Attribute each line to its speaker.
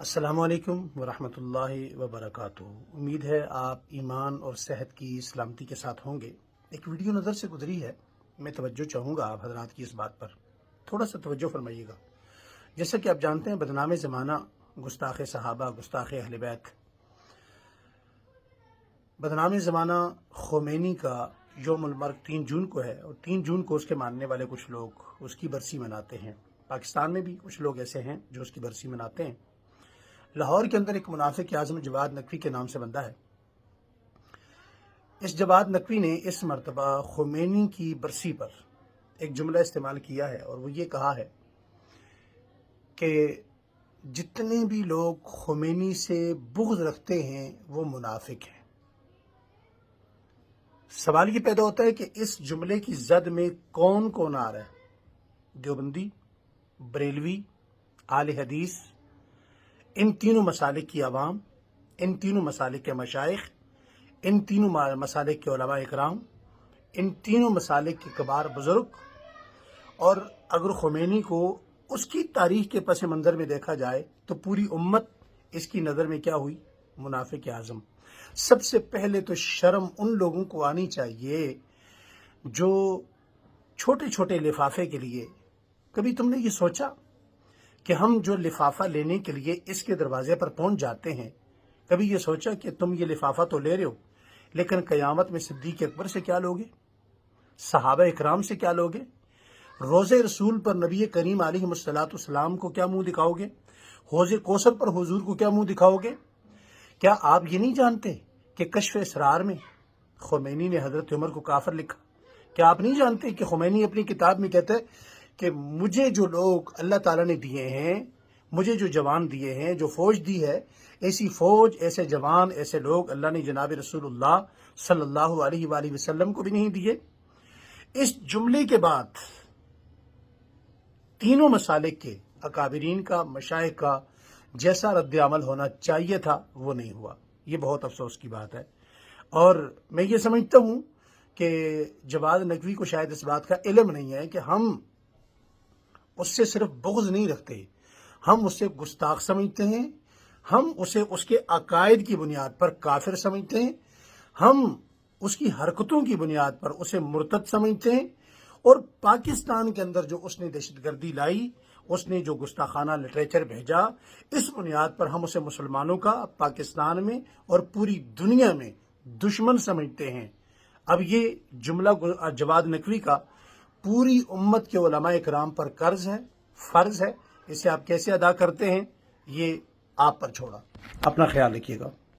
Speaker 1: السلام علیکم ورحمۃ اللہ وبرکاتہ۔ امید ہے آپ ایمان اور صحت کی سلامتی کے ساتھ ہوں گے۔ ایک ویڈیو نظر سے گزری ہے، میں توجہ چاہوں گا آپ حضرات کی اس بات پر، تھوڑا سا توجہ فرمائیے گا۔ جیسا کہ آپ جانتے ہیں، بدنام زمانہ گستاخ صحابہ، گستاخ اہل بیت، بدنام زمانہ خمینی کا یوم المرگ 3 جون کو ہے، اور 3 جون کو اس کے ماننے والے کچھ لوگ اس کی برسی مناتے ہیں۔ پاکستان میں بھی کچھ لوگ ایسے ہیں جو اس کی برسی مناتے ہیں۔ لاہور کے اندر ایک منافق اعظم جواد نقوی کے نام سے بندہ ہے۔ اس جواد نقوی نے اس مرتبہ خمینی کی برسی پر ایک جملہ استعمال کیا ہے، اور وہ یہ کہا ہے کہ جتنے بھی لوگ خمینی سے بغض رکھتے ہیں وہ منافق ہیں۔ سوال یہ پیدا ہوتا ہے کہ اس جملے کی زد میں کون کون آ رہا ہے؟ دیوبندی، بریلوی، اہل حدیث، ان تینوں مسالک کی عوام، ان تینوں مسالک کے مشائخ، ان تینوں مسالک کے علماء اکرام، ان تینوں مسالک کے کبار بزرگ۔ اور اگر خمینی کو اس کی تاریخ کے پس منظر میں دیکھا جائے تو پوری امت اس کی نظر میں کیا ہوئی؟ منافق اعظم۔ سب سے پہلے تو شرم ان لوگوں کو آنی چاہیے جو چھوٹے چھوٹے لفافے کے لیے، کبھی تم نے یہ سوچا کہ ہم جو لفافہ لینے کے لیے اس کے دروازے پر پہنچ جاتے ہیں، کبھی یہ سوچا کہ تم یہ لفافہ تو لے رہے ہو، لیکن قیامت میں صدیق اکبر سے کیا لوگے؟ صحابہ اکرام سے کیا لوگے؟ روض رسول پر نبی کریم علیہ السلام کو کیا منہ دکھاؤ گے؟ حوض کوثر پر حضور کو کیا منہ دکھاؤ گے؟ کیا آپ یہ نہیں جانتے کہ کشف اسرار میں خمینی نے حضرت عمر کو کافر لکھا؟ کیا آپ نہیں جانتے کہ خمینی اپنی کتاب میں کہتا ہے کہ مجھے جو لوگ اللہ تعالیٰ نے دیے ہیں، مجھے جو جوان دیے ہیں، جو فوج دی ہے، ایسی فوج، ایسے جوان، ایسے لوگ اللہ نے جناب رسول اللہ صلی اللہ علیہ وآلہ وسلم کو بھی نہیں دیے۔ اس جملے کے بعد تینوں مسالک کے اکابرین کا، مشائخ کا جیسا رد عمل ہونا چاہیے تھا وہ نہیں ہوا۔ یہ بہت افسوس کی بات ہے، اور میں یہ سمجھتا ہوں کہ جواد نقوی کو شاید اس بات کا علم نہیں ہے کہ ہم اس سے صرف بغض نہیں رکھتے، ہم اسے گستاخ سمجھتے ہیں، ہم اسے اس کے عقائد کی بنیاد پر کافر سمجھتے ہیں، ہم اس کی حرکتوں کی بنیاد پر اسے مرتد سمجھتے ہیں، اور پاکستان کے اندر جو اس نے دہشت گردی لائی، اس نے جو گستاخانہ لٹریچر بھیجا، اس بنیاد پر ہم اسے مسلمانوں کا پاکستان میں اور پوری دنیا میں دشمن سمجھتے ہیں۔ اب یہ جملہ جواد نقوی کا پوری امت کے علماء اکرام پر قرض ہے، فرض ہے، اسے آپ کیسے ادا کرتے ہیں یہ آپ پر چھوڑا۔ اپنا خیال رکھیے گا۔